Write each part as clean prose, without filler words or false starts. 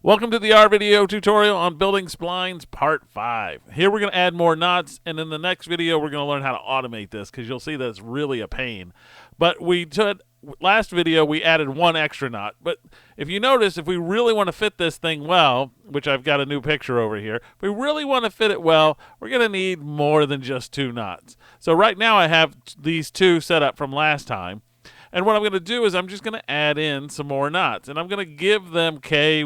Welcome to the R video tutorial on building splines part 5. Here we're going to add more knots, and in the next video we're going to learn how to automate this because you'll see that it's really a pain. But last video we added one extra knot, but if you notice, if we really want to fit this thing well, which I've got a new picture over here, if we really want to fit it well, we're going to need more than just 2 knots. So right now I have these 2 set up from last time. And what I'm going to do is I'm just going to add in some more knots. And I'm going to give them K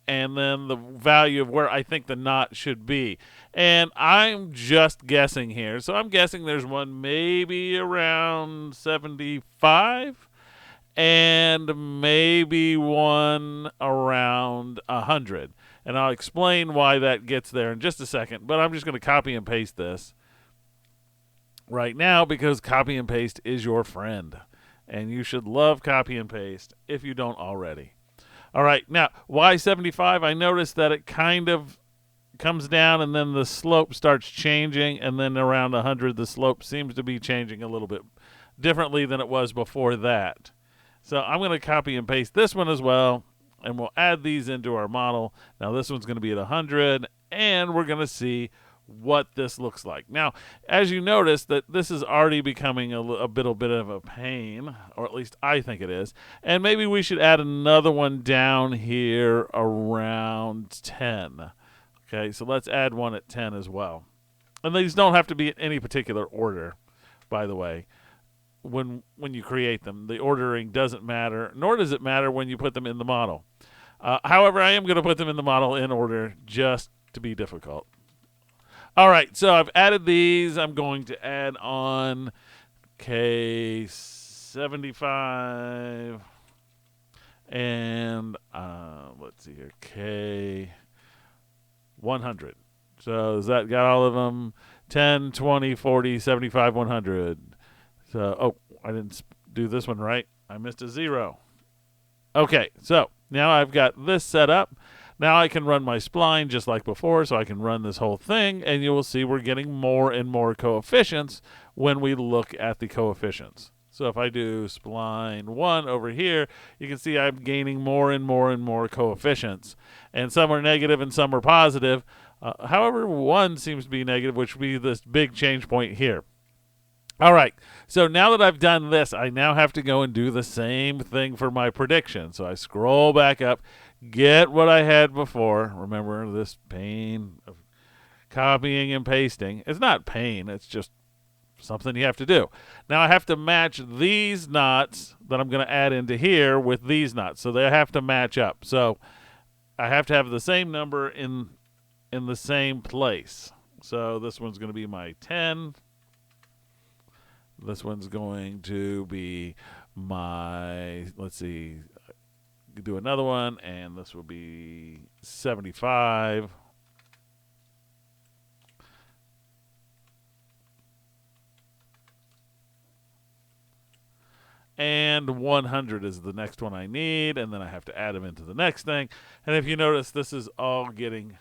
and then the value of where I think the knot should be. And I'm just guessing here. So I'm guessing there's one maybe around 75 and maybe one around 100. And I'll explain why that gets there in just a second. But I'm just going to copy and paste this right now because copy and paste is your friend. And you should love copy and paste if you don't already. All right, now, why 75? I noticed that it kind of comes down and then the slope starts changing, and then around 100 the slope seems to be changing a little bit differently than it was before that. So I'm going to copy and paste this one as well, and we'll add these into our model. Now this one's going to be at 100, and we're going to see what this looks like. Now, as you notice, that this is already becoming a bit of a pain, or at least I think it is, and maybe we should add another one down here around 10. Okay, so let's add one at 10 as well. And these don't have to be in any particular order, by the way. When you create them, the ordering doesn't matter, nor does it matter when you put them in the model. However, I am going to put them in the model in order just to be difficult. All right, so I've added these. I'm going to add on K75 and let's see here, K100. So has that got all of them? 10, 20, 40, 75, 100. So, oh, I didn't do this one right. I missed a 0. Okay, so now I've got this set up. Now I can run my spline just like before, so I can run this whole thing, and you will see we're getting more and more coefficients when we look at the coefficients. So if I do spline 1 over here, you can see I'm gaining more and more and more coefficients. And some are negative and some are positive. However, 1 seems to be negative, which would be this big change point here. All right, so now that I've done this, I now have to go and do the same thing for my prediction. So I scroll back up, get what I had before. Remember this pain of copying and pasting. It's not pain, it's just something you have to do. Now I have to match these knots that I'm going to add into here with these knots. So they have to match up. So I have to have the same number in the same place. So this one's going to be my 10. This one's going to be my, let's see, do another one, and this will be 75. And 100 is the next one I need, and then I have to add them into the next thing. And if you notice, this is all getting,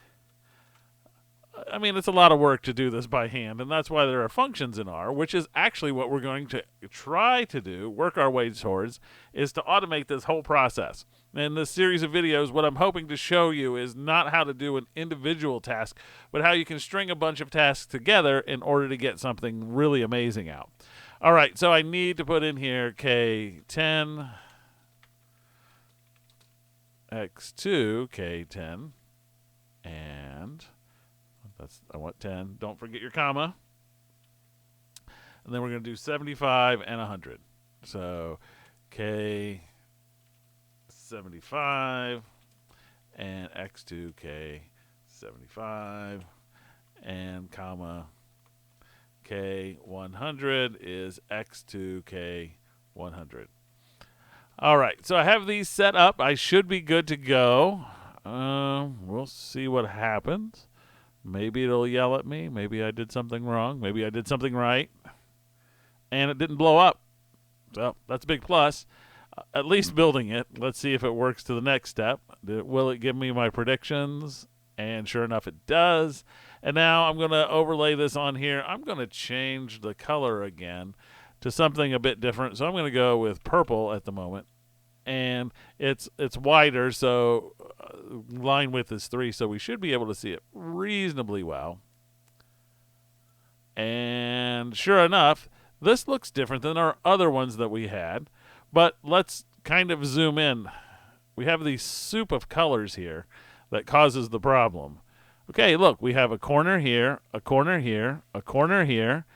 I mean, it's a lot of work to do this by hand, and that's why there are functions in R, which is actually what we're going to try to do, work our way towards, is to automate this whole process. In this series of videos, what I'm hoping to show you is not how to do an individual task, but how you can string a bunch of tasks together in order to get something really amazing out. All right, so I need to put in here K10, X2, K10, and I want 10. Don't forget your comma. And then we're going to do 75 and 100. So K75 and X2K75 and comma K100 is X2K100. All right, so I have these set up. I should be good to go. We'll see what happens. Maybe it'll yell at me. Maybe I did something wrong. Maybe I did something right. And it didn't blow up. So that's a big plus. At least building it. Let's see if it works to the next step. Will it give me my predictions? And sure enough, it does. And now I'm going to overlay this on here. I'm going to change the color again to something a bit different. So I'm going to go with purple at the moment. and it's wider, so line width is 3, so we should be able to see it reasonably well. And sure enough, this looks different than our other ones that we had, but let's kind of zoom in. We have these soup of colors here that causes the problem. Okay, look, we have a corner here, a corner here, a corner here,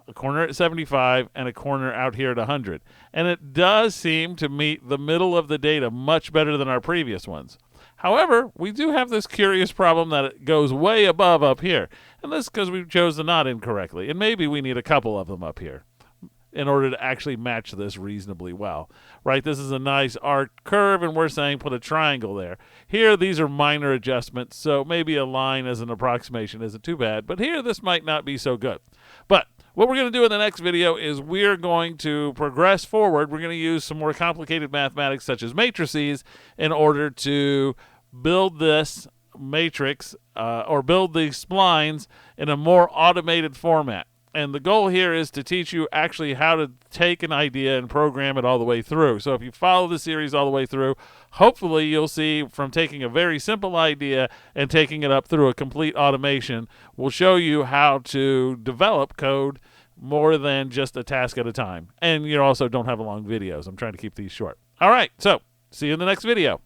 a corner at 75, and a corner out here at 100. And it does seem to meet the middle of the data much better than our previous ones. However, we do have this curious problem that it goes way above up here. And this is because we chose the knot incorrectly. And maybe we need a couple of them up here in order to actually match this reasonably well. Right, this is a nice arced curve, and we're saying put a triangle there. Here, these are minor adjustments, so maybe a line as an approximation isn't too bad. But here, this might not be so good. But what we're going to do in the next video is we're going to progress forward. We're going to use some more complicated mathematics such as matrices in order to build this matrix or build these splines in a more automated format. And the goal here is to teach you actually how to take an idea and program it all the way through. So if you follow the series all the way through, hopefully you'll see from taking a very simple idea and taking it up through a complete automation, will show you how to develop code more than just a task at a time. And you also don't have long videos. I'm trying to keep these short. All right, so see you in the next video.